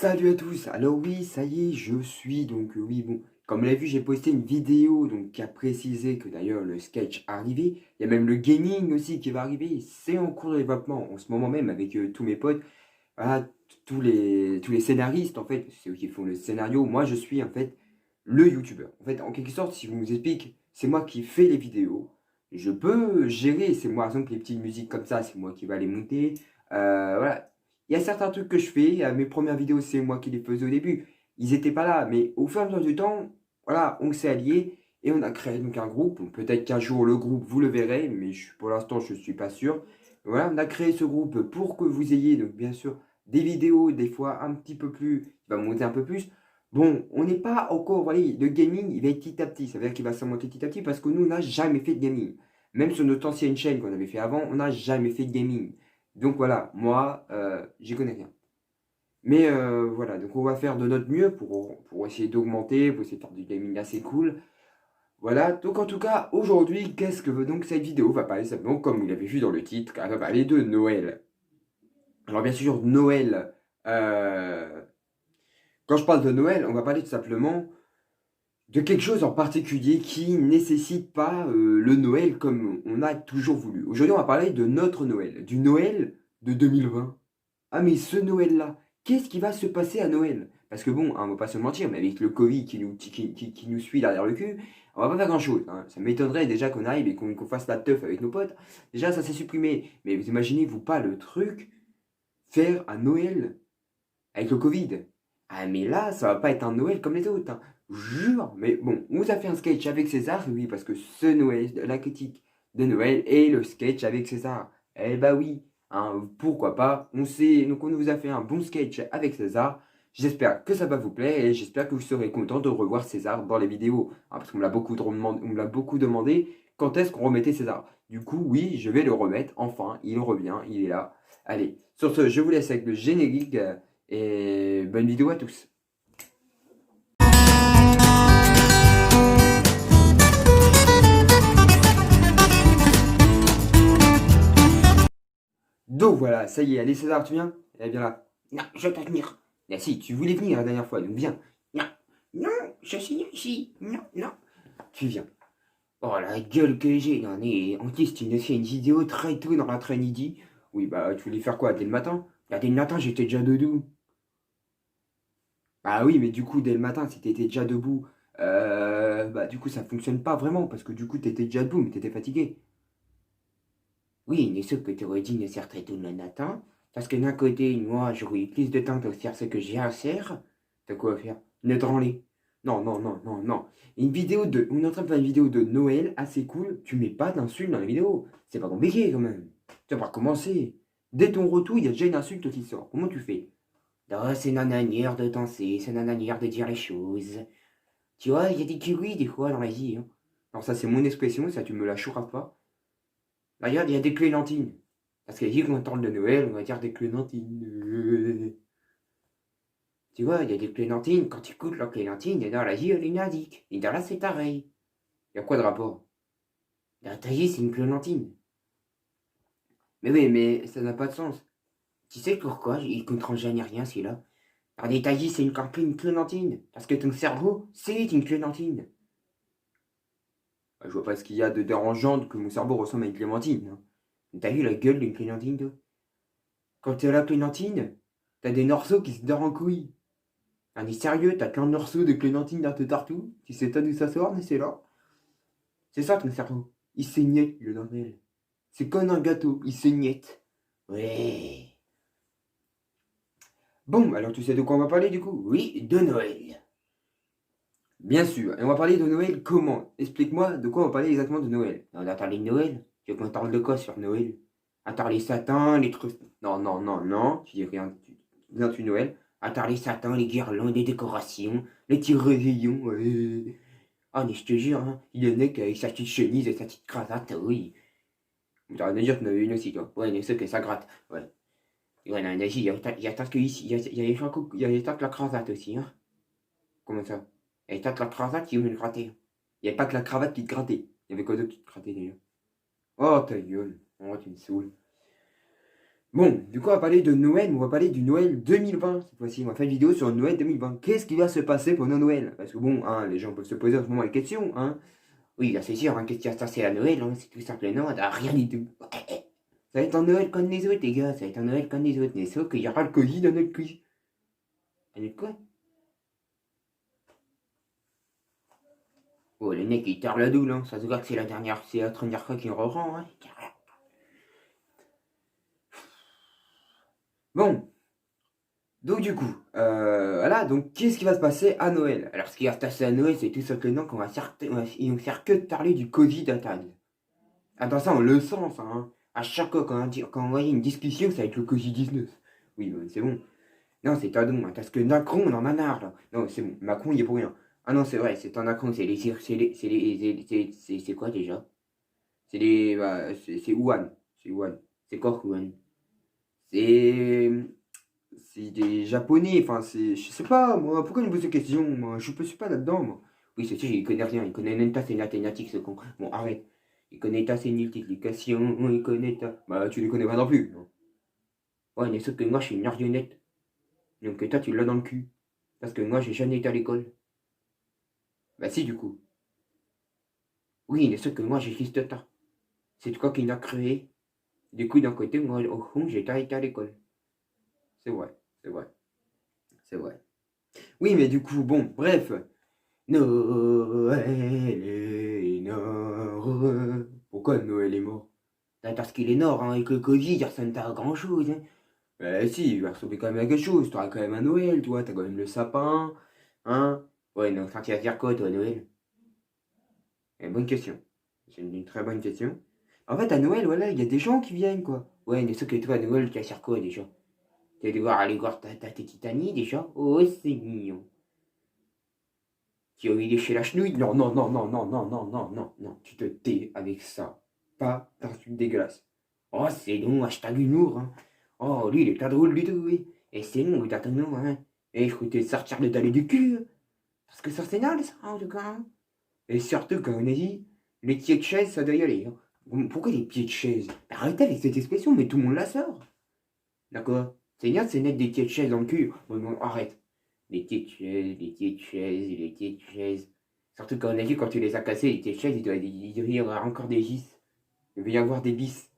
Salut à tous. Alors oui, ça y est, je suis donc oui bon. Comme vous l'avez vu, j'ai posté une vidéo donc qui a précisé que d'ailleurs le sketch arrivait. Il y a même le gaming aussi qui va arriver. C'est en cours de développement en ce moment même avec tous mes potes. Voilà, tous les scénaristes en fait, c'est eux qui font le scénario. Moi, je suis en fait le youtubeur. En fait, en quelque sorte, si je vous explique, c'est moi qui fais les vidéos. Je peux gérer, c'est moi, par exemple, les petites musiques comme ça, c'est moi qui va les monter. Voilà. Il y a certains trucs que je fais. Mes premières vidéos, c'est moi qui les faisais au début. Ils n'étaient pas là, mais au fur et à mesure du temps, voilà, on s'est alliés et on a créé donc un groupe. Donc, peut-être qu'un jour, le groupe, vous le verrez, mais pour l'instant, je ne suis pas sûr. Voilà, on a créé ce groupe pour que vous ayez, donc bien sûr, des vidéos, des fois un petit peu plus, qui va monter un peu plus. Bon, on n'est pas encore, voilà, le gaming, il va être petit à petit. Ça veut dire qu'il va se monter petit à petit parce que nous, on n'a jamais fait de gaming. Même sur notre ancienne chaîne qu'on avait fait avant, on n'a jamais fait de gaming. Donc voilà, moi, j'y connais rien. Mais voilà, donc on va faire de notre mieux pour essayer d'augmenter, pour essayer de faire du gaming assez cool. Voilà, donc en tout cas, aujourd'hui, qu'est-ce que veut donc cette vidéo? Va parler simplement, comme vous l'avez vu dans le titre, elle va parler de Noël. Alors bien sûr, Noël, euh, quand je parle de Noël, on va parler tout simplement de quelque chose en particulier qui ne nécessite pas le Noël comme on a toujours voulu. Aujourd'hui, on va parler de notre Noël, du Noël de 2020. Ah mais ce Noël-là, qu'est-ce qui va se passer à Noël? Parce que bon, hein, on va pas se mentir, mais avec le Covid qui nous suit derrière le cul, on va pas faire grand-chose, hein. Ça m'étonnerait déjà qu'on arrive et qu'on fasse la teuf avec nos potes. Déjà, ça s'est supprimé. Mais vous imaginez-vous pas le truc faire un Noël avec le Covid? Ah mais là, ça va pas être un Noël comme les autres, hein. Jure. Mais bon, on vous a fait un sketch avec César, oui, parce que ce Noël, la critique de Noël et le sketch avec César. Eh bah oui, hein, pourquoi pas. On sait, donc on vous a fait un bon sketch avec César. J'espère que ça va vous plaire et j'espère que vous serez content de revoir César dans les vidéos. Hein, parce qu'on me l'a beaucoup demandé quand est-ce qu'on remettait César. Du coup, oui, je vais le remettre. Enfin, il revient, il est là. Allez, sur ce, je vous laisse avec le générique et bonne vidéo à tous. Donc voilà, ça y est, allez César, tu viens? Eh bien là. Non, je veux pas venir. Ah si, tu voulais venir la dernière fois, donc viens. Non, non, je suis ici. Non, non. Tu viens. Oh la gueule que j'ai. Non, mais en plus, tu nous fais une vidéo très tôt dans l'après-midi. Oui, bah tu voulais faire quoi dès le matin? Là, dès le matin, j'étais déjà debout. Bah oui, mais du coup, dès le matin, si t'étais déjà debout, bah du coup, ça fonctionne pas vraiment, parce que du coup, t'étais déjà debout, mais t'étais fatigué. Oui, mais ce que tu aurais dit ne sert très tôt le matin, parce que d'un côté, moi, j'aurais eu plus de temps pour faire ce que j'ai à faire. T'as quoi à faire? Ne branler. Non, non, non, non, non. On est en train de faire une vidéo de Noël assez cool, tu mets pas d'insulte dans la vidéo. C'est pas compliqué quand même. Tu vas pas recommencer. Dès ton retour, il y a déjà une insulte qui sort. Comment tu fais? Ah, c'est une manière de danser, c'est une manière de dire les choses. Tu vois, il y a des kiwis des fois dans la vie, hein. Alors ça, c'est mon expression, ça, tu me la chouras pas. Regarde, il y a des clémentines. Parce que dit qu'on parle de Noël, on va dire des clémentines. Tu vois, il y a des clémentines, quand tu écoutes la clémentine, et dans la vie, elle est indique. Et dans là, c'est pareil. Il y a quoi de rapport? La taillée, c'est une clémentine. Mais oui, mais ça n'a pas de sens. Tu sais pourquoi il comprend jamais rien, celui-là? Alors, des taillis, c'est une clémentine. Parce que ton cerveau, c'est une clémentine. Je vois pas ce qu'il y a de dérangeant que mon cerveau ressemble à une clémentine, hein. T'as vu la gueule d'une clémentine, toi? Quand t'es à la clémentine, t'as des morceaux qui se dorent en couilles. On est sérieux, t'as plein de morceaux de clémentine d'un peu partout. Tu sais pas d'où ça sort, mais c'est là. C'est ça ton cerveau. Il saignette, le Noël. C'est comme un gâteau, il saignette. Ouais. Bon, alors tu sais de quoi on va parler du coup? Oui, de Noël. Bien sûr. Et on va parler de Noël comment? Explique-moi de quoi on va parler exactement de Noël. On a parlé de Noël? Tu veux qu'on parle de quoi sur Noël? À part les satins, les trucs. Non, non, non, non. Tu dis rien tu Noël. À part les satins, les guirlandes, les décorations, les petits réveillons. Ouais. Ah, mais je te jure, hein, il y en a qui avec sa petite chemise et sa petite cravate, oui. T'as rien à dire que t'en avais une aussi, toi. Ouais, mais c'est que ça gratte. Ouais. Et ouais, non, il y a tant que ici, il y a tant que la cravate aussi, hein. Comment ça? Il y a tant que la cravate qui me le grattait. Il n'y avait pas que la cravate qui te grattait. Il y avait quoi d'autre qui te grattait d'ailleurs? Oh, ta gueule. Oh, tu me saoules. Bon, du coup, on va parler de Noël, mais on va parler du Noël 2020 cette fois-ci. On va faire une vidéo sur Noël 2020. Qu'est-ce qui va se passer pendant Noël? Parce que bon, hein, les gens peuvent se poser en ce moment la question, hein. Oui, là, c'est sûr, hein, qu'est-ce qui va se passer à Noël, hein, c'est tout simplement rien du tout. Ça va être un Noël comme les autres, les gars, ça va être un Noël comme les autres, mais sauf qu'il y aura le Covid dans notre quiz. À notre quoi? Oh, le mec, il tard la doule, hein. Ça se voit que c'est la dernière fois qu'il re-rend, hein. Bon, donc du coup, voilà, donc qu'est-ce qui va se passer à Noël? Alors, ce qui va se passer à Noël, c'est tout simplement qu'on va ils vont faire que de parler du Covid à table. Attends, ça, on le sent, ça, hein. À chaque fois quand on voit une discussion, ça va être le Covid-19. Oui, bah, c'est bon. Non, c'est pas bon, hein, parce que Macron, on en a marre, là. Non, c'est bon, Macron, il est pour rien. Ah non, c'est vrai, c'est un Macron, c'est quoi déjà? C'est les, bah, c'est Wuhan. C'est Wuhan. C'est quoi Wuhan? C'est, c'est des Japonais, enfin, je sais pas, moi, pourquoi il me pose cette question? Moi, je suis pas là-dedans, moi. Oui, c'est sûr, il connaît rien, il connaît même pas ses mathématiques, ce con. Bon, arrête. Il connaît ta ses multiplications, il connaît ta... Bah, tu les connais pas non plus, non. Ouais, mais sauf que moi, je suis une marionnette. Donc toi, tu l'as dans le cul. Parce que moi, j'ai jamais été à l'école. Bah si, du coup. Oui, mais sauf que moi, j'existe pas. C'est toi qui l'as créé. Du coup, d'un côté, moi, au fond, j'ai pas été à l'école. C'est vrai, c'est vrai, c'est vrai. Oui, mais du coup, bon, bref. Noël est mort. Pourquoi Noël est mort? Bah, parce qu'il est mort, hein, avec le Covid, il ressemble pas à grand-chose, hein. Bah si, il va ressembler quand même à quelque chose. T'auras quand même un Noël, toi, t'as quand même le sapin, hein. Ouais, donc, ça, tu vas faire quoi, toi, Noël? Bonne question. C'est une très bonne question. En fait, à Noël, voilà, il y a des gens qui viennent, quoi. Ouais, mais sauf que toi, à Noël, tu vas faire quoi, déjà? Tu vas devoir aller voir ta Titanie, déjà? Oh, c'est mignon. Tu as envie lécher la chenouille? Non, non, non, non, non, non, non, non, non, non. Tu te tais avec ça. Pas d'insulte dégueulasse. Oh, c'est long, hashtag humour, hein. Oh, lui, il est pas drôle du tout, oui. Et c'est long, t'as ton nom, hein. Et je comptais sortir le dalle du cul. Parce que ça, c'est nul, ça, en tout cas, hein. Et surtout, quand on a dit, les pieds de chaise, ça doit y aller, hein. Pourquoi les pieds de chaise? Arrêtez avec cette expression, mais tout le monde la sort. D'accord? C'est bien de se mettre des pieds de chaise dans le cul. Bon, bon, arrête. Les pieds de chaise, les pieds de chaise, les pieds de chaise. Surtout quand on a vu, quand tu les as cassés, les pieds de chaise, il doit y avoir encore des vis. Il doit y avoir des bis.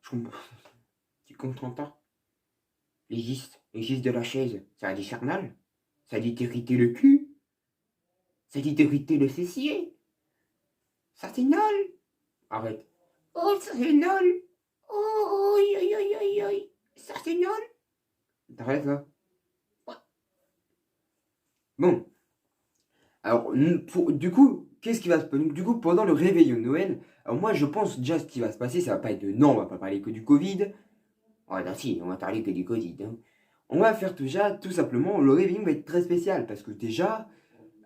Je comprends. Tu comprends pas? Les vis de la chaise, ça a dit faire mal. Ça a dit t'irriter le cul. Ça a dit t'irriter le fessier. Ça c'est nul. Arrête. Oh, ça c'est nul. Oh, oi, oi, oi, oi, oi. Ça c'est nul. T'arrêtes là? Bon. Alors, du coup, qu'est-ce qui va se passer? Du coup, pendant le réveillon de Noël, alors moi, je pense déjà ce qui va se passer, ça va pas être de non, on va pas parler que du Covid. Ah, non, si, on va parler que du Covid, hein. On va faire déjà, tout simplement, le réveillon va être très spécial parce que déjà,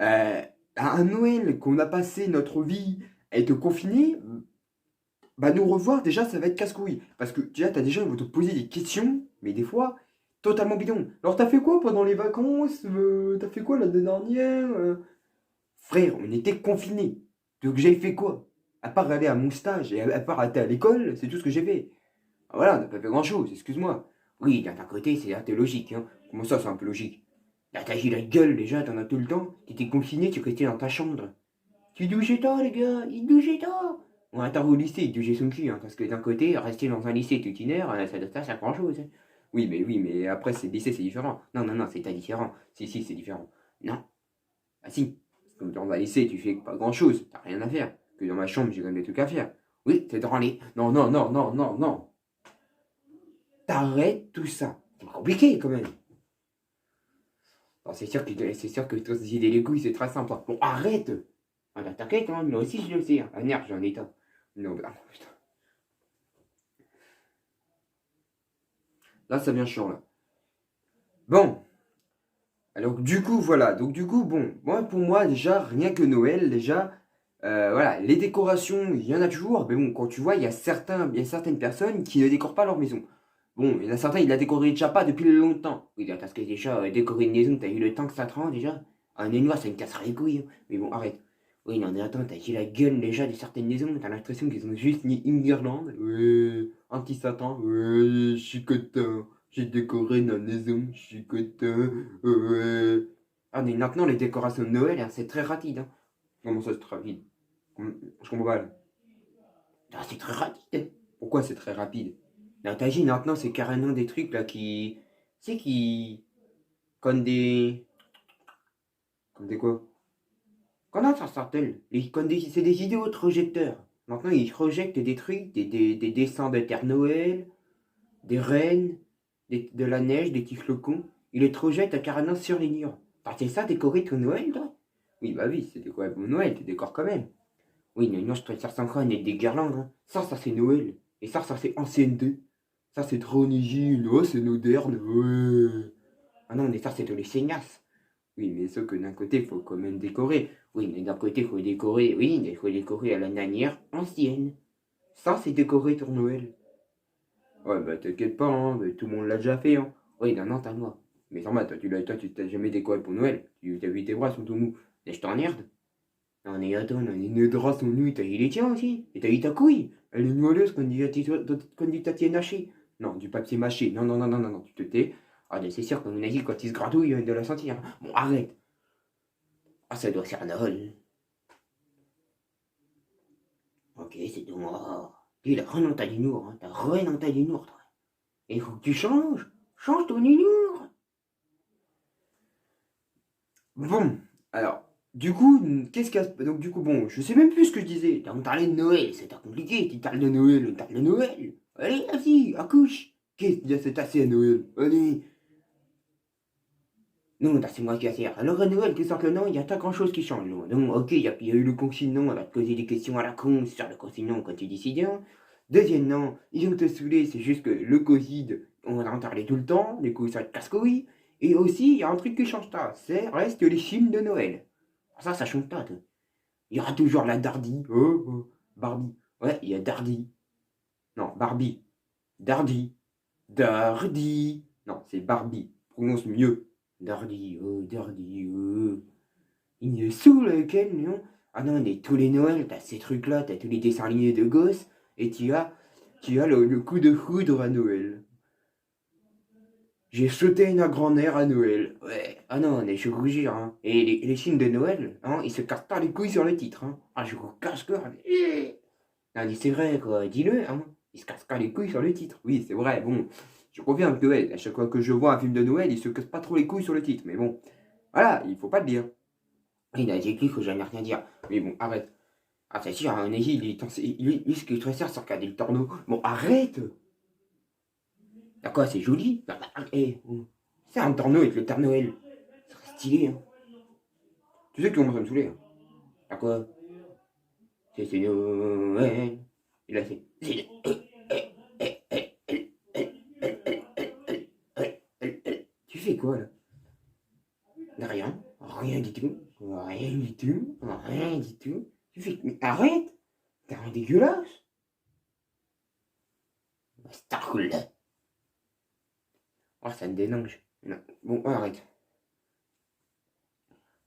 à un Noël qu'on a passé notre vie à être confiné, bah nous revoir, déjà, ça va être casse-couille. Parce que déjà, t'as des gens qui vont te poser des questions, mais des fois, totalement bidons. Alors, t'as fait quoi pendant les vacances? T'as fait quoi l'année dernière? Frère, on était confinés. Donc j'ai fait quoi? À part aller à mon stage et à part aller à l'école, c'est tout ce que j'ai fait. Ah, voilà, on n'a pas fait grand-chose, excuse-moi. Oui, d'un côté, c'est un peu logique, hein. Comment ça, c'est un peu logique? Là, t'as eu la gueule déjà, t'en as tout le temps. T'étais confiné, tu restais dans ta chambre. Tu douchais toi, les gars, il douchait toi. On attend au lycée, il douchait son cul, hein, parce que d'un côté, rester dans un lycée tutinaire, ça doit pas faire grand-chose, hein. Oui, mais après, c'est lycée, c'est différent. Non, non, non, c'est pas différent. Si, c'est différent. Non. Ah si. Comme dans un lycée, tu fais pas grand-chose, t'as rien à faire. Que dans ma chambre, j'ai quand même des trucs à faire. Oui, c'est dans les... Non, non, non, non, non, non. T'arrêtes tout ça. C'est compliqué quand même. C'est sûr que te se les couilles, c'est très simple, hein. Bon, arrête. Ah bah t'inquiète, hein, moi aussi je le sais, hein. Ah merde, j'en ai un. Non, bah, putain. Là, ça vient chiant, là. Bon. Alors, du coup, voilà. Donc, du coup, bon. Moi, pour moi, déjà, rien que Noël, déjà, voilà, les décorations, il y en a toujours. Mais bon, quand tu vois, il y a certaines personnes qui ne décorent pas leur maison. Bon, il y en a certains, ils la décoré déjà pas depuis longtemps. Oui, parce que déjà, décorer une maison, t'as eu le temps que ça te rend déjà. Un énoir, ça me cassera les couilles, hein. Mais bon, arrête. Oui, non, mais attends, t'as vu la gueule déjà de certaines maisons, t'as l'impression qu'ils ont juste mis une guirlande. Ouais, anti-Satan, ouais, je suis content. J'ai décoré ma maison, je suis content. Ouais. Ah, mais maintenant, les décorations de Noël, hein, c'est très rapide. Hein. Comment ça, c'est très rapide? Je comprends pas. Là. Ah, c'est très rapide. Pourquoi c'est très rapide? Là, t'as vu, maintenant, c'est carrément des trucs là qui. Tu sais, qui. Comme des. Comme des quoi? Comment ça s'appelle? C'est des vidéoprojecteurs. Maintenant, ils projettent des trucs, des dessins de Père Noël, des rennes, de la neige, des petits flocons. Ils les projettent carrément sur les murs. Bah, c'est ça, décorer ton Noël, toi? Oui, bah oui, c'est décoré pour Noël, tu décores quand même. Oui, mais non, je préfère ça encore avec des guirlandes. Hein. Ça c'est Noël. Et ça c'est ancienneté. Ça, c'est trop origine. Oh, c'est moderne. Ouais. Ah non, mais ça, c'est de les seignasses. Oui, mais sauf que d'un côté, il faut quand même décorer. Oui, mais d'un côté, il faut décorer. Oui, mais il faut décorer à la manière ancienne. Ça, c'est décorer pour Noël. Ouais, bah t'inquiète pas, hein, mais tout le monde l'a déjà fait. Hein. Oui, non, non, t'as moi. Mais normal, toi, tu t'as jamais décoré pour Noël. T'as vu tes bras sont tout mous. Et je t'emmerde. Non, mais attends, non, les draps sont nus, t'as eu les tiens aussi. Et t'as eu ta couille. Elle est moelleuse quand du papier mâché. Non, du papier mâché. Non, non, non, non, non, non, tu te tais. Ah, mais c'est sûr, comme on a dit, quand il se gratouille, il doit la sentir. Bon, arrête. Ah, ça doit faire Noël. Ok, c'est tout moi. Tu l'as rien dans ta humour, hein. T'as rien dans ta humour, toi. Et il faut que tu changes. Change ton humour. Bon, alors, du coup, qu'est-ce qu'il y a. Donc, du coup, bon, je sais même plus ce que je disais. On parlait de Noël, c'est compliqué. Tu parles de Noël, on parle de Noël. Allez, vas-y, accouche. Qu'est-ce qu'il y a, c'est assez à Noël. Allez. Non, bah, c'est moi qui assure. Alors à Noël, tout simplement, il n'y a pas grand-chose qui change. Non, ok, il y a eu le confinement, on va te poser des questions à la con sur le confinement quand tu décides. Hein. Deuxièmement, ils vont te saouler, c'est juste que le Covid, on va en parler tout le temps, du coup ça te casse-couille. Et aussi, il y a un truc qui change pas, c'est reste les films de Noël. Ça change pas, toi. Il y aura toujours la Dardy. Oh, oh, Barbie. Ouais, il y a Dardy. Non, Barbie. Dardy. Dardy. Non, c'est Barbie. Prononce mieux. Dardy, oh, Dardy, oh. Il me saoule lequel, non? Ah non, mais tous les Noëls, t'as ces trucs-là, t'as tous les dessins animés de gosses, et tu as le coup de foudre à Noël. J'ai sauté une grand-mère à Noël. Ouais. Ah non, mais je vous jure, hein. Et les films de Noël, hein, ils se cassent pas les couilles sur le titre, hein. Ah, je vous casse quoi. Non, mais c'est vrai, quoi. Dis-le, hein. Ils se cassent pas les couilles sur le titre. Oui, c'est vrai, bon. Je reviens avec Noël. À chaque fois que je vois un film de Noël, ils se cassent pas trop les couilles sur le titre. Mais bon, voilà, il faut pas le dire. Il a dit qu'il faut jamais rien dire. Mais bon, arrête. Ah, c'est sûr, un Neji, ce qui est très sûr, c'est regarder le torno. Bon, arrête. D'accord, c'est joli. C'est un torno avec le Père Noël. C'est stylé, hein. Tu sais que commence à me saouler, hein. À quoi? C'est Noël. Il a fait. Tu fais quoi, là? Rien. Rien du tout. Rien du tout. Rien du tout. Tu fais. Mais arrête! T'es un dégueulasse! C'est cool. Oh, ça me dénonge. Non. Bon, arrête.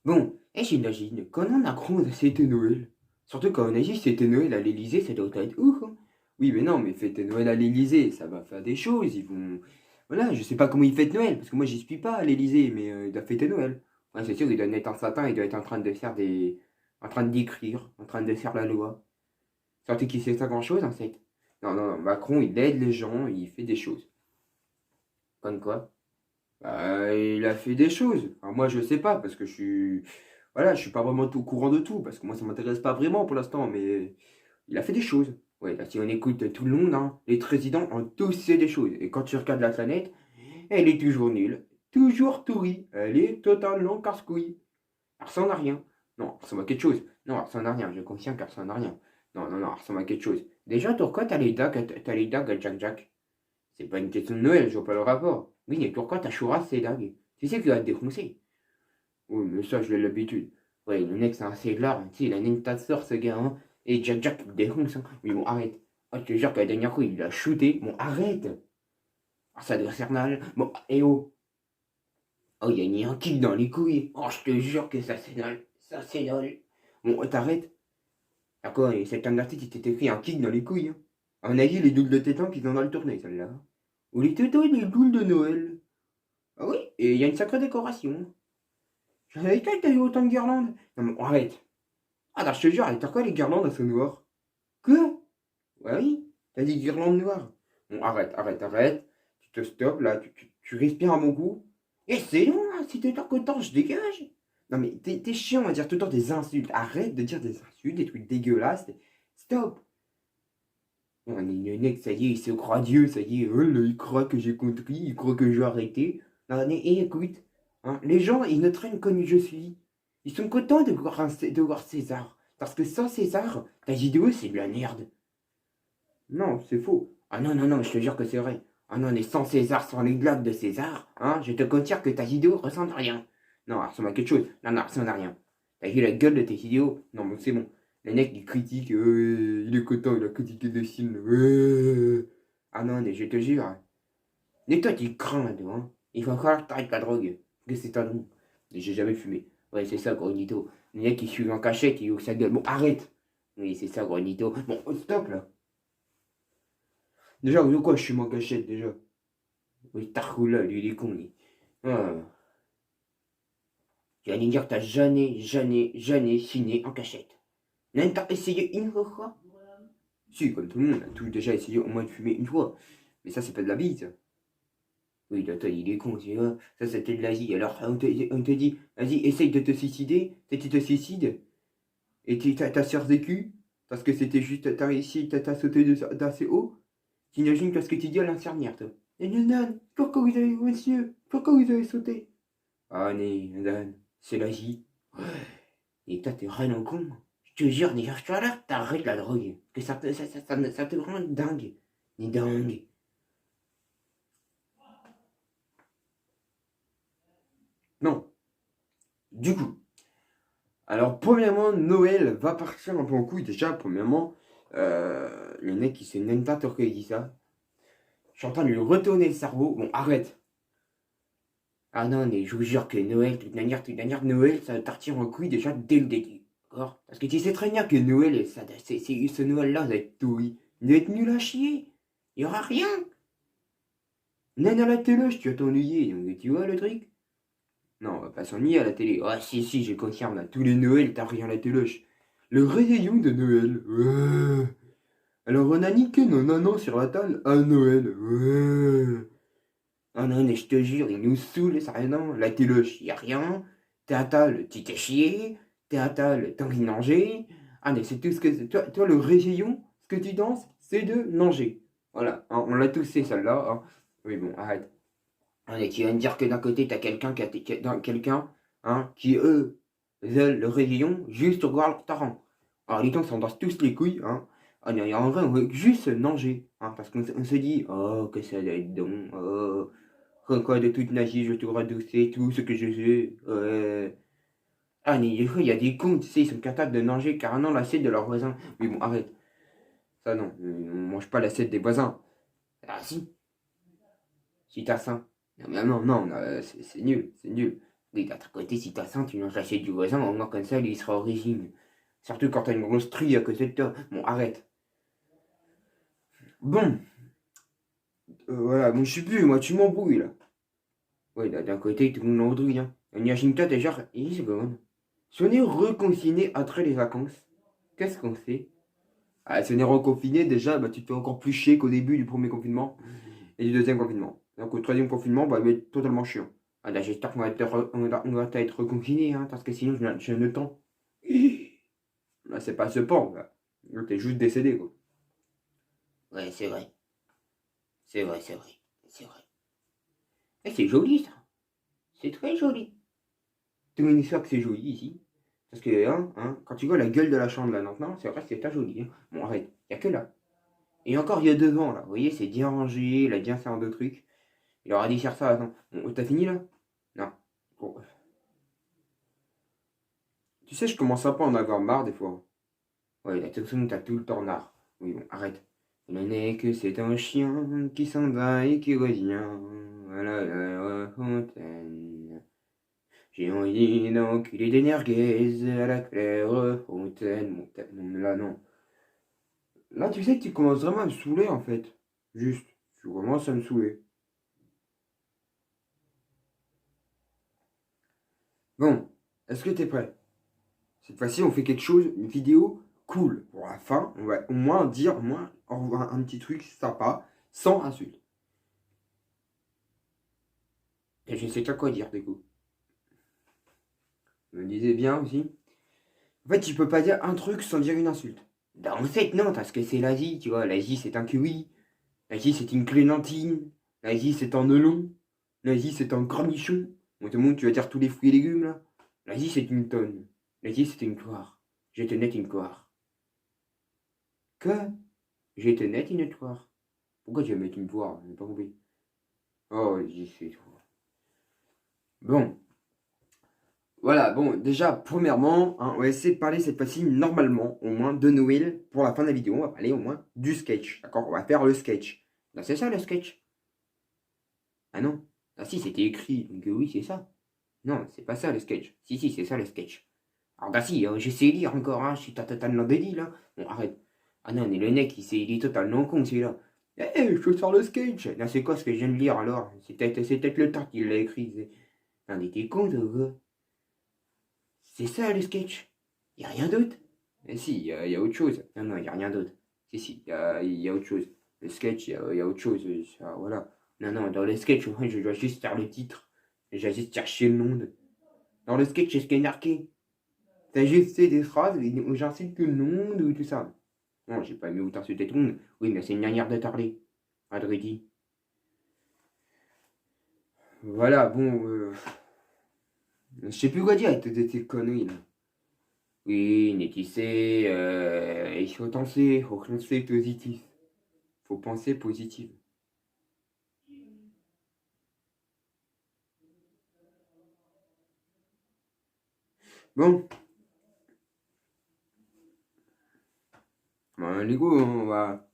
Bon, et j'imagine, quand on apprend que c'était Noël, surtout quand on a dit que c'était Noël à l'Elysée, ça doit être ouf. Hein. Oui, mais non, mais fêter Noël à l'Elysée, ça va faire des choses. Ils vont. Voilà, je sais pas comment ils fêtent Noël, parce que moi j'y suis pas à l'Elysée, mais ils doivent fêter Noël. Ouais, c'est sûr, il doit être en sapin, il doit être en train de faire des. En train d'écrire, en train de faire la loi. Surtout qu'il sait pas grand chose en fait. Non, non, non, Macron il aide les gens, il fait des choses. Comme quoi? Bah, il a fait des choses. Alors moi, je sais pas, parce que je suis. Voilà, je suis pas vraiment au courant de tout, parce que moi, ça m'intéresse pas vraiment pour l'instant, mais il a fait des choses. Ouais, là, si on écoute tout le monde, hein, les présidents ont tous fait des choses. Et quand tu regardes la planète, elle est toujours nulle, toujours pourrie, elle est totalement casse-couille. Elle ressemble à rien. Non, elle ressemble à quelque chose. Non, elle ressemble à rien, je confirme qu'elle ressemble à rien. Non, non, non, elle ressemble à quelque chose. Déjà, pourquoi t'as les dagues à Jack Jack? C'est pas une question de Noël, je vois pas le rapport. Oui, mais pourquoi ta Chouras, c'est dingue? Tu sais qu'il va te défoncer. Oui, mais ça, je l'ai l'habitude. Ouais, le mec, c'est un séglar. Tu sais, il a une tas de sœurs, ce gars. Hein. Et Jack Jack, il te défonce. Hein. Oui, bon, arrête. Oh, je te jure que la dernière fois, il l'a shooté. Bon, arrête. Ah, ça doit faire mal. Bon, et oh. Oh, il y a mis un kick dans les couilles. Oh, je te jure que ça, c'est nul. Ça, c'est nul. Bon, t'arrêtes. D'accord, et cet artiste, il t'était écrit un kick dans les couilles. Hein. À mon avis, les doules de tétans qui ont dans le tourner, celle-là. Ou les tétans et les doules de Noël. Ah oui, et il y a une sacrée décoration. Je savais pas que t'avais autant de guirlandes. Non, mais arrête. Ah, non, je te jure, t'as quoi les guirlandes à ce noir? Quoi? Ouais, oui, t'as dit guirlandes noires. Bon, arrête. Tu te stoppes, là, tu respires à mon goût. Et c'est long, là, si t'es pas content, je dégage. Non, mais t'es chiant à dire tout le temps des insultes. Arrête de dire des insultes, des trucs dégueulasses. Stop. Non, le mec, ça y est, il se croit Dieu, ça y est. Oh là, il croit que j'ai compris, il croit que je vais arrêter. Non, mais écoute, hein, les gens, ils ne traînent comme je suis. Ils sont contents de voir César. Parce que sans César, ta vidéo, c'est de la merde. Non, c'est faux. Ah non, non, non, je te jure que c'est vrai. Ah non, mais sans César, sans les blagues de César, hein, je te confirme que ta vidéo ressemble à rien. Non, elle ressemble à quelque chose. Non, non, elle ressemble à rien. T'as vu la gueule de tes vidéos? Non, mais c'est bon. Le mec, il critique, il est content, il a critiqué le film. Ah non, mais je te jure. Mais toi, tu crains là-dedans, hein. Il va falloir que t'arrêtes la drogue. Que c'est un nom. J'ai jamais fumé. Ouais, c'est ça, gros Nito. Le mec, il fume en cachette, il ouvre sa gueule. Bon, arrête. Oui, c'est ça, gros Nito. Bon, stop, là. Déjà, de quoi je suis en cachette déjà? Oui, Tarkoula, lui, il est con, lui. Ah. Tu vas lui dire que t'as jamais signé en cachette. Même t'as essayé une fois? Si, comme tout le monde, a tout déjà essayé au moins de fumer une fois. Mais ça, c'est pas de la bise. Oui, toi, il est con, tu vois. Ça, c'était de la vie. Alors, on te dit, vas-y, essaye de te suicider. Tu te suicides. Et t'as survécu. Parce que c'était juste, t'as réussi, t'as sauté d'assez haut. T'imagines qu'est-ce que tu dis à l'infirmière, toi? Eh, nan, pourquoi vous avez, monsieur, pourquoi vous avez sauté? Ah, né, nan, c'est la vie. Et toi, t'es vraiment con. Je te jure, déjà, je te là, t'arrêtes la drogue. Que ça te rend dingue. Ni dingue. Non. Du coup, alors, premièrement, Noël va partir un peu en couille. Déjà, premièrement, le mec qui se n'aime pas quand il dit ça. Je suis en train de lui retourner le cerveau. Bon, arrête. Ah non, mais je vous jure que Noël, toute manière, Noël, ça va partir en couille déjà dès le début. D'accord? Parce que tu sais très bien que Noël, ce Noël-là, va être pourri. Il va être nul à chier. Il y aura rien. Même à la téloche, tu vas t'ennuyer. Donc, tu vois le truc? Non, on va pas s'ennuyer à la télé. Ah si, je confirme, là. Tous les Noëls, t'as rien à la téloche. Le réveillon de Noël. Ouais. Alors on a niqué nos nanans sur la table à Noël. Ouais. Ah non, mais je te jure, ils nous saoulent, ça rien. Non. La téloche, y a rien. T'es à table, tu t'es chié. T'es à table, t'as envie de manger. Ah mais c'est tout ce que... Toi, le réveillon, ce que tu danses, c'est de manger. Voilà, hein, on l'a tous fait celle-là. Hein. Oui bon, arrête. Et tu vas me dire que d'un côté, t'as quelqu'un hein, qui, eux, veulent le réveillon juste pour voir leur parent. Alors, les temps s'en dansent tous les couilles. Hein. Ah, mais en vrai, on veut juste manger. Hein, parce qu'on se dit, oh, que ça doit être bon. Oh, quoi de toute ma vie, je te radosser tout ce que je sais. Ah, mais des fois, il y a des cons, tu sais, ils sont capables de manger carrément l'assiette de leur voisin. Mais bon, arrête. Ça, non. On mange pas l'assiette des voisins. Ah, si. Si t'as faim. Non, mais non, c'est nul, c'est nul. Oui, d'un autre côté, si t'as faim, tu manges l'assiette du voisin, au moins comme ça, lui, il sera au régime. Surtout quand t'as une grosse truie à côté de toi. Bon, arrête. Bon, voilà, bon, je sais plus, moi, tu m'embrouilles, là. Ouais, d'un côté, tout le monde l'embrouille, hein. Imagine-toi, déjà, une seconde. Si on est reconfiné après les vacances, qu'est-ce qu'on fait? Ah, si on est reconfiné, déjà, bah, tu te fais encore plus chier qu'au début du premier confinement et du deuxième confinement. Donc, au troisième confinement, bah, il va être totalement chiant. Ah, là, j'espère qu'on va être reconfiné, hein, parce que sinon, je ne tends. Là, c'est pas ce pont, là. Là, t'es juste décédé, quoi. Ouais, c'est vrai. C'est vrai. Et c'est joli, ça. C'est très joli. Tout le monde dit que c'est joli, ici. Parce que, quand tu vois la gueule de la chambre, là, maintenant, c'est vrai que c'est pas joli. Hein. Bon, arrête. Il y a que là. Et encore, il y a devant, là. Vous voyez, c'est bien rangé, il a bien fait un deux trucs. Il aura dit faire ça, attends. Bon, t'as fini, là? Non. Bon. Tu sais, je commence un peu à en avoir marre, des fois. Ouais, de toute façon, t'as tout le temps marre. Oui, bon, arrête. Il n'est que c'est un chien qui s'en va et qui revient à la fontaine. J'ai envie d'enculer des merguez à la claire fontaine. Non, là, non. Là, tu sais que tu commences vraiment à me saouler, en fait. Juste, tu commences à me saouler. Bon, est-ce que t'es prêt? Cette fois-ci, on fait quelque chose, une vidéo cool. Pour la fin, on va au moins dire, au revoir, un petit truc sympa, sans insulte. Et je sais pas quoi dire, du coup. Je me disais bien aussi. En fait, tu peux pas dire un truc sans dire une insulte. En fait, non, parce que c'est l'Asie, tu vois. L'Asie, c'est un kiwi. L'Asie, c'est une clémentine. L'Asie, c'est un melon. L'Asie, c'est un cornichon. Bon, tout le monde, tu vas dire tous les fruits et légumes, là. L'Asie, c'est une tonne. L'Asie, c'est une poire. Je te net une poire. Que? Je te net une poire. Pourquoi tu vas mettre une poire? J'ai pas compris. Oh, j'y sais tout. Bon, voilà, bon, déjà, premièrement, hein, on va essayer de parler cette fois-ci normalement, au moins de Noël, pour la fin de la vidéo. On va parler au moins du sketch, d'accord? On va faire le sketch. Ben, c'est ça le sketch. Ah non. Ah si, c'était écrit, donc oui, c'est ça. Non, c'est pas ça le sketch. Si, si, c'est ça le sketch. Alors, bah si, j'essaie de lire encore, hein, je suis totalement délit là. Bon, arrête. Ah non, mais le mec, il est totalement con celui-là. Eh, je peux faire le sketch. Non, c'est quoi ce que je viens de lire alors? C'est peut-être le temps qu'il l'a écrit. Non, mais t'es con, toi, quoi. C'est ça le sketch. Y a rien d'autre? Eh si, y a autre chose. Non, non, y a rien d'autre. Si, si, y a autre chose. Le sketch, y a autre chose. Voilà. Non, non, dans le sketch, moi, je dois juste faire le titre. Et je dois juste chercher le nom. Dans le sketch, c'est ce qui est marqué. T'as juste fait des phrases où j'incite tout le monde ou tout ça. Non, j'ai pas mis où t'insulter tout le monde. Oui, mais c'est une manière de parler. Adredi. Voilà, bon, je sais plus quoi dire avec tes conneries là. Oui, Nétissé, il faut penser positif. Faut penser positif. Bon, ben, les gars, on va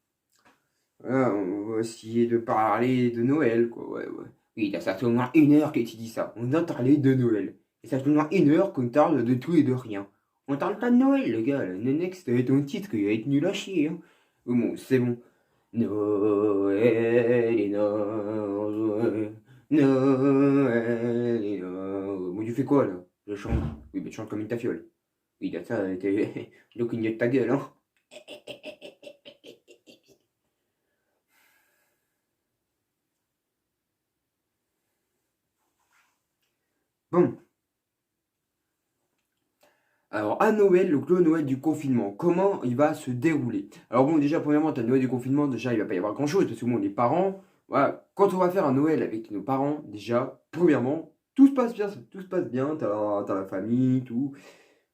essayer de parler de Noël, quoi. Ouais, ouais. Oui, ça fait au moins 1 heure que tu dis ça. On a parlé de Noël. Et ça fait au moins 1 heure qu'on parle de tout et de rien. On parle pas de Noël, le gars. Le next, ton titre, il va être nul à chier. Hein. Bon, c'est bon. Noël et Noël. Noël et Noël. Bon, tu fais quoi, là? Je chante. Oui, mais tu chantes comme une tafiole. Oui, là, ça, t'es le clignote de ta gueule, hein. Bon. Alors, à Noël, le Noël du confinement, comment il va se dérouler? Alors bon, déjà, premièrement, t'as le Noël du confinement, déjà, il va pas y avoir grand-chose, parce que bon, les parents, voilà, quand on va faire un Noël avec nos parents, déjà, premièrement, tout se passe bien, t'as la famille, tout.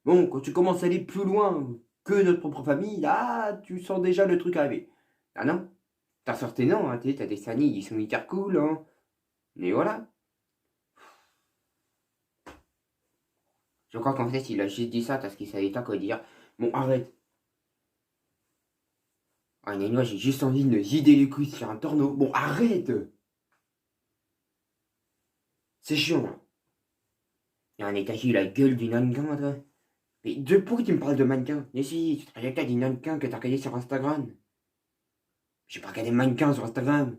Bon, quand tu commences à aller plus loin que notre propre famille, là, tu sens déjà le truc arriver. Ah non? T'as sorti non, hein, t'as des familles, ils sont hyper cool, hein. Mais voilà. Je crois qu'en fait, il a juste dit ça parce qu'il savait pas quoi dire. Bon, arrête. Ah, moi, j'ai juste envie de me vider les couilles sur un torneau. Bon, arrête! C'est chiant, là. Il y a un étage, la gueule du mannequin, toi. Mais pourquoi tu me parles de mannequin? Mais si, tu te rappelles pas du mannequin que t'as regardé sur Instagram. J'ai pas regardé mannequin sur Instagram.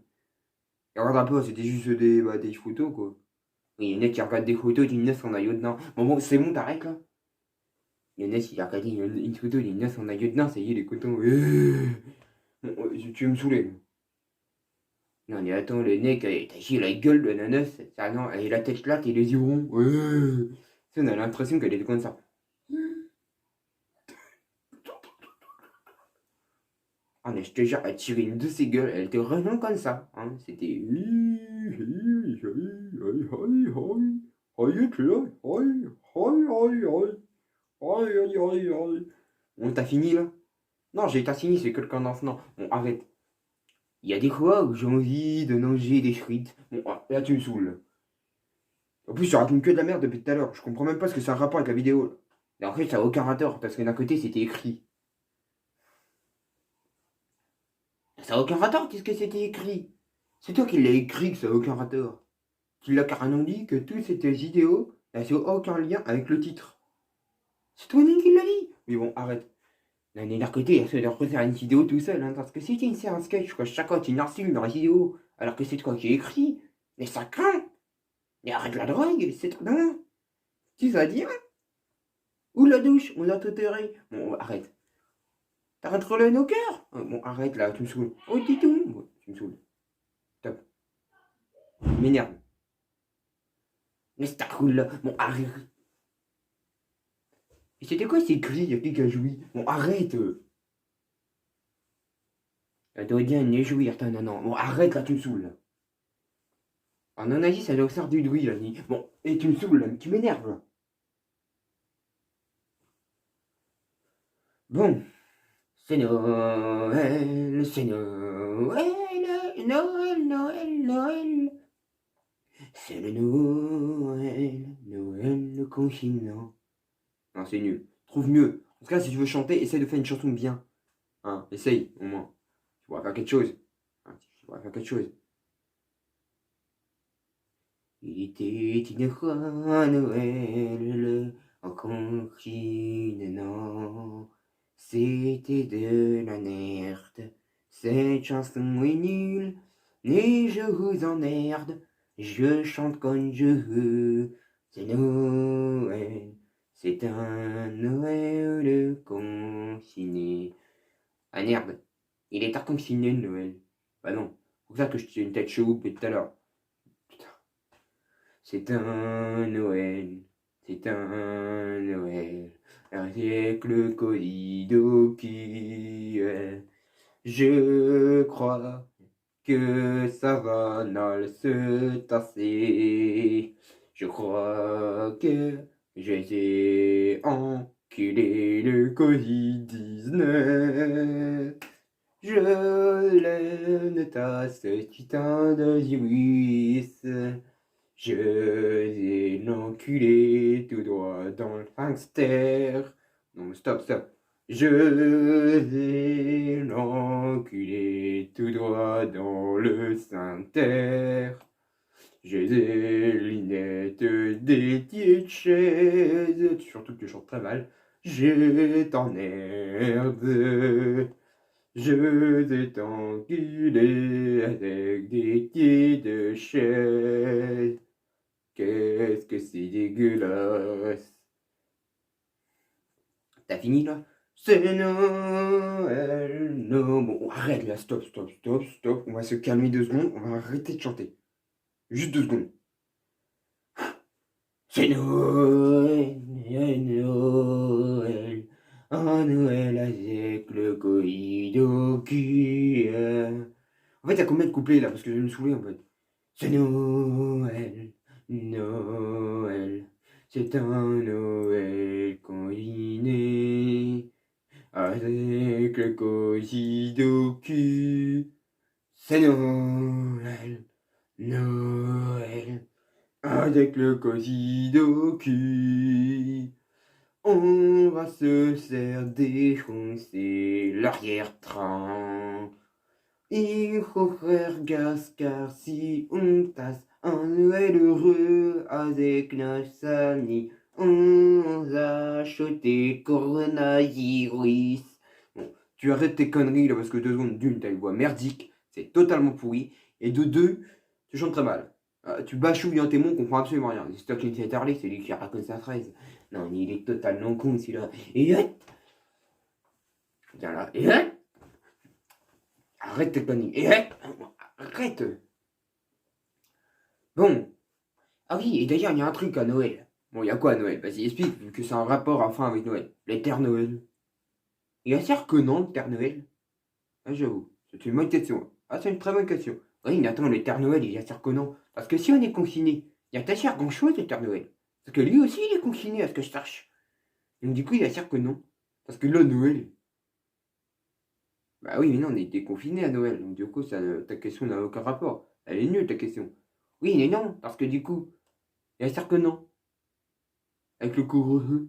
Et regarde pas, c'était juste des photos, quoi. Oui, il y en a qui regardent des photos d'une neuf en maillot de bain. Bon, c'est bon, t'arrêtes, là. Il y en a qui regardent une photo d'une neuf en maillot de bain, ça y est, les cotons. Bon, tu veux me saouler. Non, mais attends, le nez, t'as chié la gueule de la neuf. Ça, non, et la tête là, et les yeux ronds. Ça, on a l'impression qu'elle est comme ça. Ah, mais je te jure, elle tirait une de ses gueules, elle était vraiment comme ça. Hein. C'était. On t'a fini là? Non, j'ai pas fini, c'est quelqu'un d'enfant. Bon, arrête. Il y a des fois où j'ai envie de manger des frites. Bon, là, tu me saoules. En plus, tu racontes que de la merde depuis tout à l'heure. Je comprends même pas ce que ça a un rapport avec la vidéo. Là. Et en fait, ça n'a aucun rapport, parce que d'un côté, c'était écrit. Ça n'a aucun rapport, qu'est-ce que c'était écrit? C'est toi qui l'as écrit que ça n'a aucun rapport. Tu l'as carrément dit que toutes ces vidéos Elle n'a aucun lien avec le titre. C'est toi-même qui l'a dit. Mais bon, arrête. D'un autre côté, essaie de refaire une vidéo tout seul, hein, parce que si tu insères un sketch, quoi, chaque fois tu insultes dans la vidéo, alors que c'est toi qui écrit, mais ça craint. Mais arrête la drogue, c'est non. Tu vas dire, ou la douche, on a tout erré. Bon, arrête. T'arrêtes de relais nos cœurs. Bon, arrête là, tu me saoules. Oh, dis tout. Bon, tu me saoules. Top. Tu m'énerve. Mais c'est ta cool là. Bon, arrête. Et c'était quoi ces cris? Y'a qui a joui? Bon, arrête. Elle doit bien ne jouir, non, non. Bon, arrête là, tu me saoules là. En un avis, ça doit faire du bruit la nuit. Bon, et tu me saoules là, mais tu m'énerves là. Bon, c'est Noël, c'est Noël, Noël, Noël, Noël. C'est le Noël, Noël le confinement. Non, c'est nul. Trouve mieux. En tout cas, si tu veux chanter, essaye de faire une chanson bien. Hein, essaye, au moins. Tu pourras faire quelque chose. Hein, tu pourras faire quelque chose. Il était une fois Noël, en confinement. C'était de la merde. Cette chanson est nulle, et je vous emmerde. Je chante comme je veux. C'est Noël, c'est un Noël confiné. Ah merde, il est tard confiné le Noël. Bah non, c'est pour ça que je t'ai une tête chaude depuis tout à l'heure. Putain. C'est un Noël, c'est un Noël, avec le colidoki. Je crois que ça va mal se tasser. Je crois que j'ai enculé le Covid-19. Je l'aime ta ce putain de virus. Je vais l'enculer tout droit dans le gangster. Non, stop, stop. Je vais l'enculer tout droit dans le sphincter. J'ai des lunettes, des petites chaises. Surtout que je chante très mal. Je t'emmerde. Je vais t'enculer avec des petites chaises. Qu'est-ce que c'est dégueulasse. T'as fini là? C'est Noël, non. Bon, arrête là, stop, stop, stop, stop. On va se calmer 2 secondes, on va arrêter de chanter. Juste 2 secondes. C'est Noël, Noël, un Noël avec le Koidoki. En fait, il y a combien de couplets là? Parce que je vais me saouler en fait. C'est Noël, Noël, c'est un Noël combiné avec le Kojidoku. C'est Noël, Noël, avec le Kojidoku. On va se faire défoncer l'arrière-train. Il faut faire gaffe car si on passe un Noël heureux avec nos amis, on va acheter coronavirus. Bon, tu arrêtes tes conneries là parce que 2 secondes, d'une, t'as une voix merdique, c'est totalement pourri, et de deux, tu chantes très mal. Tu bachouilles un témoin, on comprend absolument rien. C'est toi qui me fait parler, c'est lui qui raconte sa fraise. Non, mais il est totalement con celui-là. Et viens là, et arrête tes conneries, et arrête. Bon, ah oui, et d'ailleurs, il y a un truc à Noël. Bon, il y a quoi à Noël? Vas-y, explique, vu que c'est un rapport enfin avec Noël. Les Pères Noël. Il y a certes que non, le Père Noël. Ah, j'avoue, c'est une bonne question. Ah, c'est une très bonne question. Oui, mais attends, le Père Noël, il y a certes que non. Parce que si on est confiné, il y a pas sûr grand-chose, le Père Noël. Parce que lui aussi, il est confiné, à ce que je sache. Donc du coup, il y a certes que non. Parce que là, Noël. Bah oui, mais non, on était confiné à Noël. Donc du coup, ça, ta question n'a aucun rapport. Elle est nulle, ta question. Oui, mais non, parce que du coup, il y a certes que non. Avec le couvre-feu.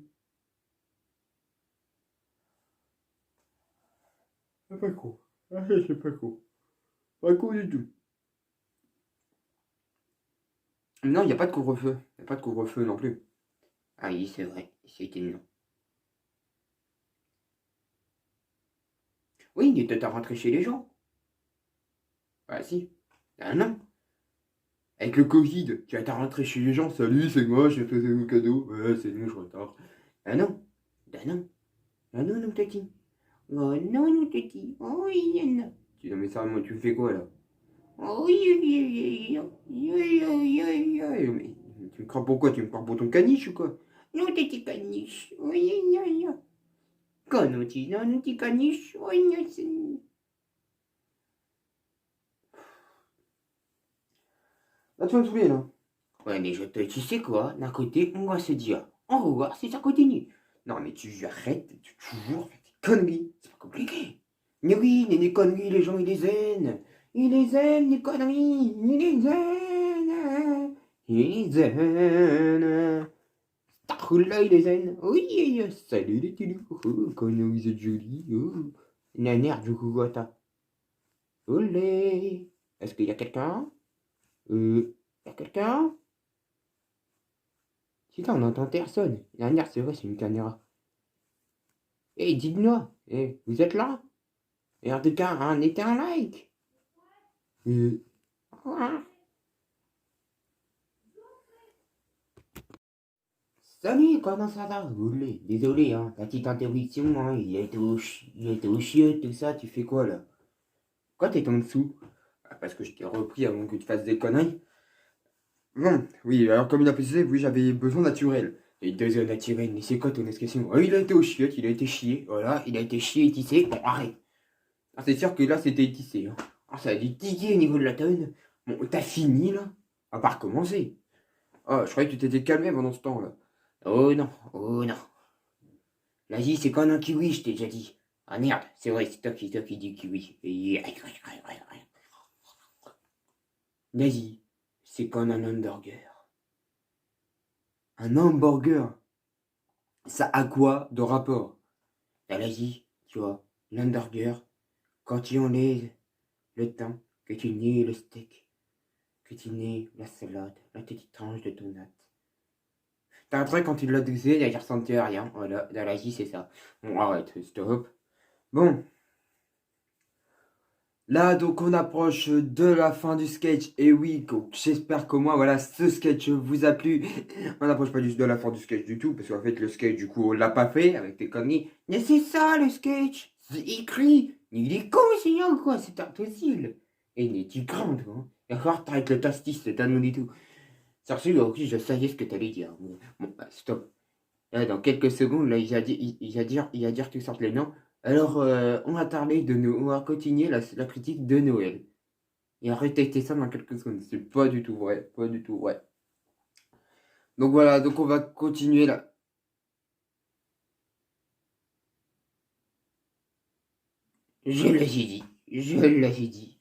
C'est pas con. Ah, c'est pas con. Pas con du tout. Non, il n'y a pas de couvre-feu. Il n'y a pas de couvre-feu non plus. Ah oui, c'est vrai, c'était non. Oui, il était à rentrer chez les gens. Ah si. Ah non. Avec le Covid, tu vas t'as rentré chez les gens, salut, c'est moi, j'ai fait un cadeau. Ouais, c'est nous, je retard. Ah non. Ah non. Ah non, non, tati. Oh non, non, tati. Oh oui, non. Tu, non, mais sérieusement, tu fais quoi là? Oh oui, oui, oui, oui, oui, oui, oui, oui. Mais tu me crois pourquoi? Tu me crois pour ton caniche ou quoi? Non, tati caniche. Oui, oui, oui, oui. Quoi, non, non, non, ti caniche. Oui, non, c'est... Là, tu vas me saouler, là. Ouais, mais tu sais quoi? D'un côté, on va se dire, au revoir si ça continue. Non, mais tu arrêtes, tu toujours fais des conneries. C'est pas compliqué. Mais oui, les conneries, les gens, ils les aiment. Ils les aiment, les conneries. Ils les aiment. Ils les aiment. Starula, ils les aiment. Oui, salut les télés. Oh, comment vous êtes jolis. Oh. Naner, du coup, quoi, t'as? Olé. Est-ce qu'il y a quelqu'un? Y a quelqu'un? Putain, on n'entend personne. Dernière, c'est vrai, c'est une caméra. Eh, dites-moi, vous êtes là? Et en tout cas, mettez un like. Euh, voilà. Salut, comment ça va? Oulé, désolé, la petite interruption, il a été au chiottes, tout ça, tu fais quoi là? Pourquoi t'es en dessous? Ah, parce que je t'ai repris avant que tu fasses des conneries. Bon, oui, alors comme il a précisé, oui, j'avais besoin naturel. Et besoin naturel, mais c'est quoi ton expression? Oh, il a été au chiottes, il a été chié, voilà, il a été chié et tissé. Bon, arrête. Ah, c'est sûr que là, c'était tissé. Hein. Ah, ça a dû tiguer au niveau de la tonne. Bon, t'as fini, là? On va pas recommencer. Ah, je croyais que tu t'étais calmé pendant ce temps-là. Oh non, oh non. L'Asie, c'est comme un kiwi, je t'ai déjà dit. Ah merde, c'est vrai, c'est toi qui dis kiwi. L'Asie, c'est comme un hamburger. Un hamburger? Ça a quoi de rapport? Dans l'Asie, tu vois, l'hamburger, quand tu enlèves le thym, que tu nies le steak, cuisiner la salade, la petite tranche de tomate. T'as un truc quand tu l'as dosé, il ressentait à rien. Voilà, dans la vie, c'est ça. Bon, arrête, stop. Bon, là, donc, on approche de la fin du sketch. Et oui, j'espère qu'au moins, voilà, ce sketch vous a plu. On n'approche pas de la fin du sketch du tout, parce qu'en fait, le sketch, du coup, on l'a pas fait avec tes conneries. Mais c'est ça, le sketch. C'est écrit. Il est con, sinon, quoi. C'est impossible. Et il est grand, toi. Hein. D'accord, t'arrêtes le tastis, c'est un et tout. C'est reçu, ok, je savais ce que t'allais dire. Bon, bah, stop. Là, dans quelques secondes, là, il va dire tout sortes les noms. Alors, on va parler de Noël. On va continuer la critique de Noël. Et arrêtez ça dans quelques secondes. C'est pas du tout vrai. Pas du tout vrai. Donc voilà, donc on va continuer là. Je l'ai dit. Je l'avais dit.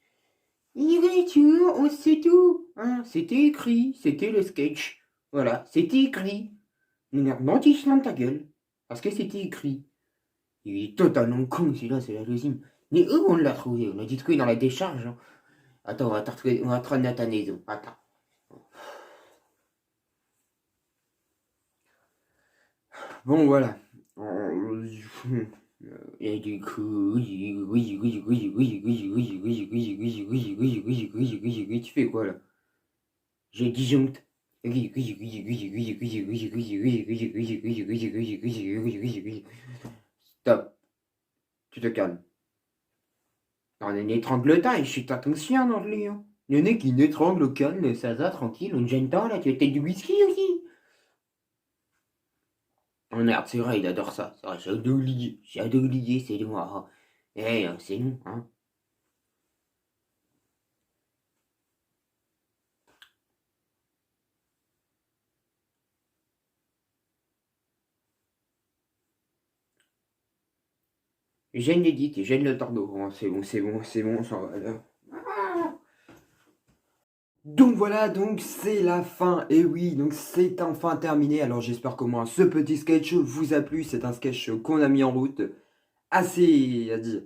Écriture, on sait tout. Hein, c'était écrit. C'était le sketch. Voilà, c'était écrit. Non, tu fermes ta gueule. Parce que c'était écrit. Il est totalement con, celui-là, c'est la deuxième. Mais où on l'a trouvé? On a dit trouver dans la décharge. Hein. Attends, on va te ramener à ta maison. Attends. Bon, voilà. Et du coup, tu fais quoi là? J'ai disjoncte. Stop. Tu te calmes. On est étrangle-ta et je suis ta ton chien dans le lit. Hein. Le nez qui n'étrangle au calme, ça va, tranquille, on ne gêne pas là, tu veux peut-être du whisky aussi? Oh merde, c'est vrai, il adore ça. C'est vrai, j'ai oublié, c'est moi. Eh, c'est nous, hein. Gêne l'édite et gêne le tordo. Oh, c'est bon, c'est bon, c'est bon, on s'en va là. Donc voilà, donc c'est la fin. Et oui, donc c'est enfin terminé. Alors j'espère qu'au moins ce petit sketch vous a plu. C'est un sketch qu'on a mis en route. Assez, à dire.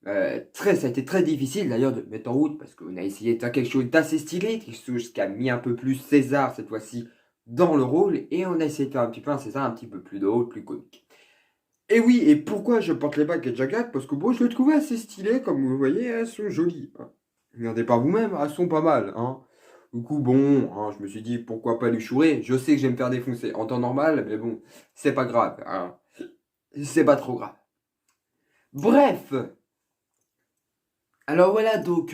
Ça a été très difficile d'ailleurs de le mettre en route parce qu'on a essayé de faire quelque chose d'assez stylé, quelque chose qui a mis un peu plus César cette fois-ci dans le rôle et on a essayé de faire un petit peu un César un petit peu plus drôle, plus comique. Et oui, et pourquoi je porte les bagues et Jagat? Parce que bon, je les trouvais assez stylées, comme vous voyez, elles sont jolies, hein. Regardez par vous-même, elles sont pas mal, hein. Du coup, bon, hein, je me suis dit, pourquoi pas lui chourer? Je sais que je vais me faire défoncer en temps normal, mais bon, c'est pas grave, hein. C'est pas trop grave. Bref, alors voilà, donc,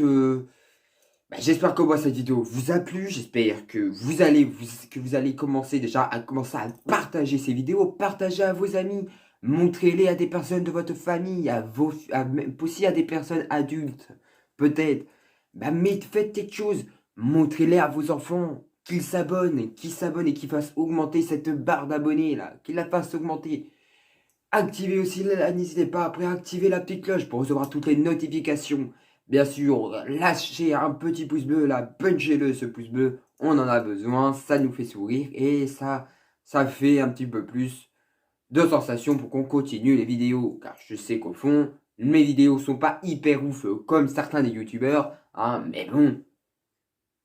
j'espère que moi, cette vidéo vous a plu. J'espère que vous allez commencer déjà à partager ces vidéos, partager à vos amis, montrez-les à des personnes de votre famille, même aussi à des personnes adultes, peut-être. Mais faites quelque chose, montrez-les à vos enfants, qu'ils s'abonnent et qu'ils fassent augmenter cette barre d'abonnés là, qu'ils la fassent augmenter. Activez aussi, n'hésitez pas après à activer la petite cloche pour recevoir toutes les notifications. Bien sûr, lâchez un petit pouce bleu là, punchez-le ce pouce bleu, on en a besoin, ça nous fait sourire et ça fait un petit peu plus de sensations pour qu'on continue les vidéos. Car je sais qu'au fond, mes vidéos sont pas hyper ouf comme certains des youtubeurs, hein, mais bon,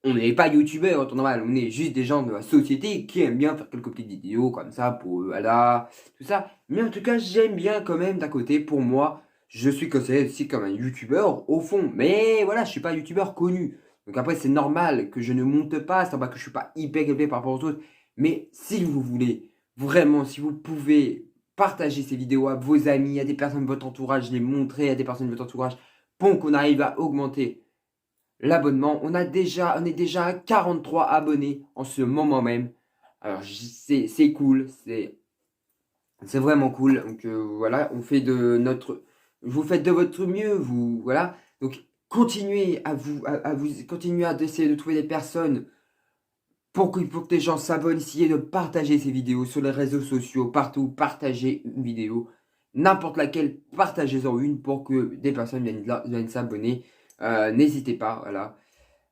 on n'est pas youtubeur en temps normal, on est juste des gens de la société qui aiment bien faire quelques petites vidéos comme ça pour voilà, tout ça. Mais en tout cas, j'aime bien quand même d'un côté, pour moi, je suis considéré aussi comme un youtubeur au fond. Mais voilà, je suis pas youtubeur connu. Donc après, c'est normal que je ne monte pas, c'est pas que je suis pas hyper élevé par rapport aux autres. Mais si vous voulez, vraiment, si vous pouvez partager ces vidéos à vos amis, à des personnes de votre entourage, les montrer à des personnes de votre entourage, pour qu'on arrive à augmenter l'abonnement. On est déjà à 43 abonnés en ce moment même. Alors c'est cool, c'est vraiment cool. Donc voilà, vous faites de votre mieux, vous voilà. Donc continuez continuez à essayer de trouver des personnes pour que les gens s'abonnent, essayez de partager ces vidéos sur les réseaux sociaux, partout, partagez une vidéo, n'importe laquelle, partagez-en une pour que des personnes viennent s'abonner. N'hésitez pas, voilà.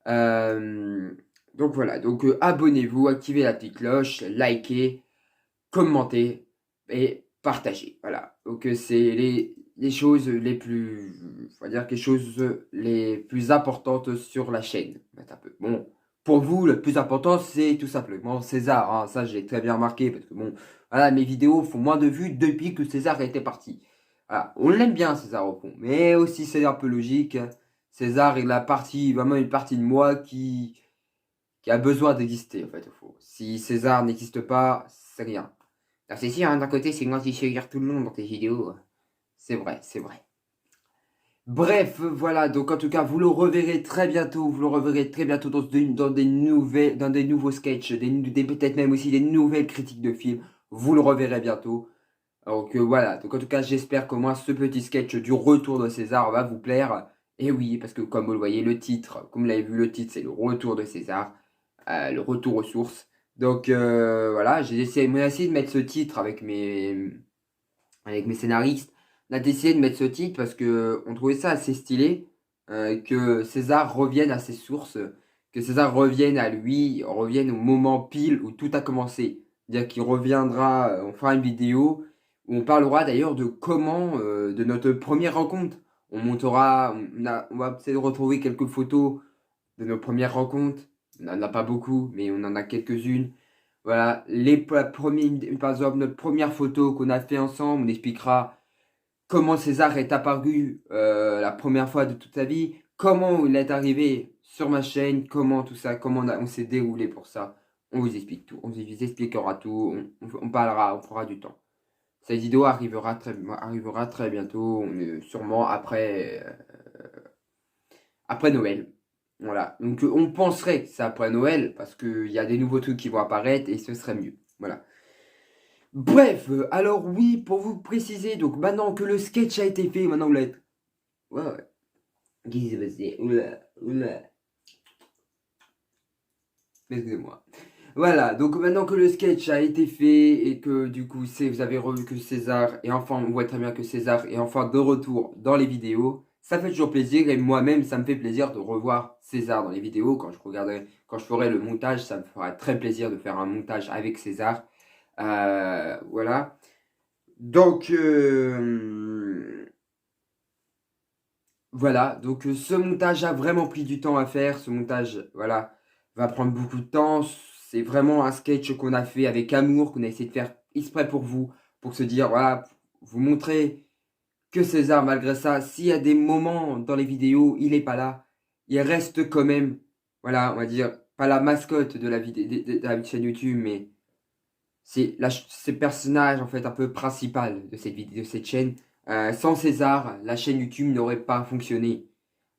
Euh, donc voilà, donc abonnez-vous, activez la petite cloche, likez, commentez et partagez. Voilà, donc c'est les choses les plus, on va dire les choses les plus importantes sur la chaîne. Un peu. Bon, pour vous, le plus important, c'est tout simplement César, hein. Ça, j'ai très bien remarqué parce que bon, voilà, mes vidéos font moins de vues depuis que César était parti. Voilà, on l'aime bien César au fond, mais aussi c'est un peu logique. César est vraiment une partie de moi qui a besoin d'exister en fait au fond. Si César n'existe pas, c'est rien. Alors c'est sûr, hein, d'un côté, c'est moi qui sais lire tout le monde dans tes vidéos. C'est vrai, c'est vrai. Bref, voilà, donc en tout cas, vous le reverrez très bientôt, vous le reverrez très bientôt dans des nouveaux sketchs, peut-être même aussi des nouvelles critiques de films. Vous le reverrez bientôt. Donc voilà, donc en tout cas, j'espère qu'au moins ce petit sketch du retour de César va vous plaire. Et oui, parce que comme vous le voyez, le titre, comme vous l'avez vu, le titre, c'est le retour de César, le retour aux sources. Donc voilà, on a essayé de mettre ce titre avec mes scénaristes. On a décidé de mettre ce titre parce que on trouvait ça assez stylé, que César revienne à ses sources, que César revienne à lui, revienne au moment pile où tout a commencé. C'est-à-dire qu'il reviendra, on fera une vidéo où on parlera d'ailleurs de de notre première rencontre. On va essayer de retrouver quelques photos de nos premières rencontres. On n'en a pas beaucoup, mais on en a quelques-unes. Voilà, par exemple, notre première photo qu'on a fait ensemble, on expliquera comment César est apparu la première fois de toute sa vie, comment il est arrivé sur ma chaîne, comment tout ça, on s'est déroulé pour ça. On vous explique tout, on vous expliquera tout, on parlera, on fera du temps. Cette vidéo arrivera très bientôt, sûrement après Noël. Voilà. Donc on penserait que c'est après Noël parce qu'il y a des nouveaux trucs qui vont apparaître et ce serait mieux. Voilà. Bref, alors oui, pour vous préciser, donc maintenant que le sketch a été fait, maintenant vous l'êtes. Ouais, ouais. Qu'est-ce qui s'est passé? Oula, oula. Excusez-moi. Voilà, donc maintenant que le sketch a été fait et que du coup vous avez revu que César et enfin on voit très bien que César est enfin de retour dans les vidéos, ça fait toujours plaisir et moi-même ça me fait plaisir de revoir César dans les vidéos quand je ferai le montage, ça me fera très plaisir de faire un montage avec César. Voilà. Donc voilà, donc ce montage a vraiment pris du temps à faire, ce montage voilà va prendre beaucoup de temps. c'est vraiment un sketch qu'on a fait avec amour, qu'on a essayé de faire exprès pour se dire, voilà, vous montrer que César, malgré ça, s'il y a des moments dans les vidéos, il n'est pas là, il reste quand même, voilà, on va dire, pas la mascotte de la, de la chaîne YouTube, mais c'est le personnage, en fait, un peu principal de cette vidéo, de cette chaîne. Sans César, la chaîne YouTube n'aurait pas fonctionné.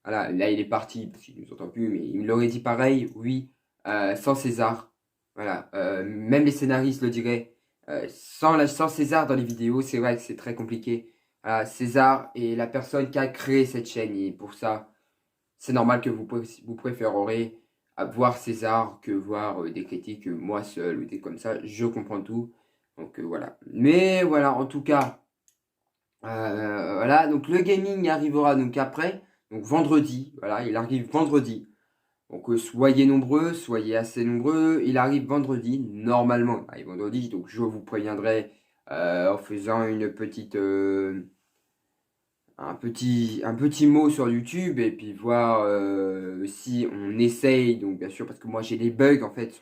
Voilà, là, il est parti, parce qu'il ne nous entend plus, mais il me l'aurait dit pareil, oui, sans César. Voilà, même les scénaristes le diraient. Sans César dans les vidéos, c'est vrai que c'est très compliqué. Voilà, César est la personne qui a créé cette chaîne, et pour ça, c'est normal que vous préférerez voir César que voir des critiques moi seul ou des comme ça. Je comprends tout. Donc voilà. Mais voilà, en tout cas, voilà. Donc le gaming arrivera donc après. Donc vendredi. Voilà, il arrive vendredi. Donc soyez nombreux, soyez assez nombreux. Il arrive vendredi, normalement. Il arrive vendredi, donc je vous préviendrai en faisant une petite un petit mot sur YouTube et puis voir si on essaye, donc bien sûr, parce que moi j'ai des bugs en fait,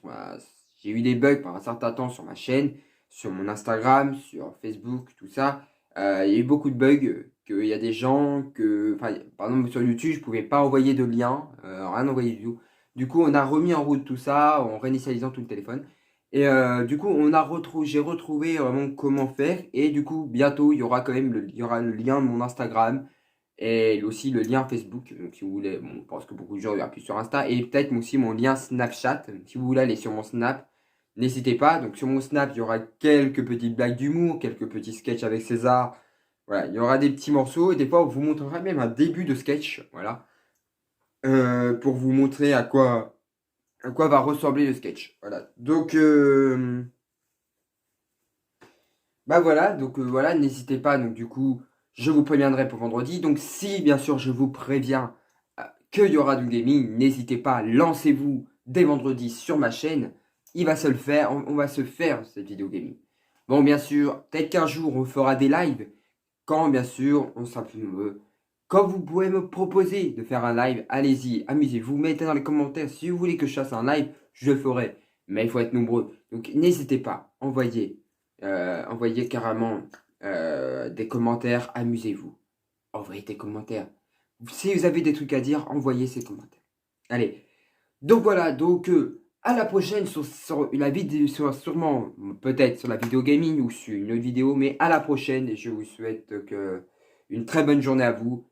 j'ai eu des bugs pendant un certain temps sur ma chaîne, sur mon Instagram, sur Facebook, tout ça. Il y a eu beaucoup de bugs, qu'il y a des gens que, enfin, par exemple sur YouTube, je pouvais pas envoyer de lien, rien envoyer du tout. Du coup, on a remis en route tout ça en réinitialisant tout le téléphone. Et du coup, j'ai retrouvé vraiment comment faire. Et du coup, bientôt, il y aura quand même il y aura le lien de mon Instagram et aussi le lien Facebook. Donc, si vous voulez, bon, je pense que beaucoup de gens appuient sur Insta. Et peut-être aussi mon lien Snapchat. Si vous voulez aller sur mon Snap, n'hésitez pas. Donc, sur mon Snap, il y aura quelques petites blagues d'humour, quelques petits sketchs avec César. Voilà, il y aura des petits morceaux. Et des fois, on vous montrera même un début de sketch. Voilà. Pour vous montrer à quoi va ressembler le sketch. Voilà. Donc, bah voilà, donc voilà, n'hésitez pas. Donc du coup, je vous préviendrai pour vendredi. Donc si, bien sûr, je vous préviens qu'il y aura du gaming, n'hésitez pas, lancez-vous dès vendredi sur ma chaîne. Il va se le faire, on va se faire cette vidéo gaming. Bon, bien sûr, peut-être qu'un jour, on fera des lives. Quand, bien sûr, on sera plus nombreux. Quand vous pouvez me proposer de faire un live, allez-y, amusez-vous. Mettez dans les commentaires si vous voulez que je fasse un live, je le ferai. Mais il faut être nombreux. Donc n'hésitez pas, envoyez carrément des commentaires, amusez-vous. Envoyez des commentaires. Si vous avez des trucs à dire, envoyez ces commentaires. Allez, donc voilà, donc à la prochaine sur la vidéo, sûrement peut-être sur la vidéo gaming ou sur une autre vidéo, mais à la prochaine et je vous souhaite une très bonne journée à vous.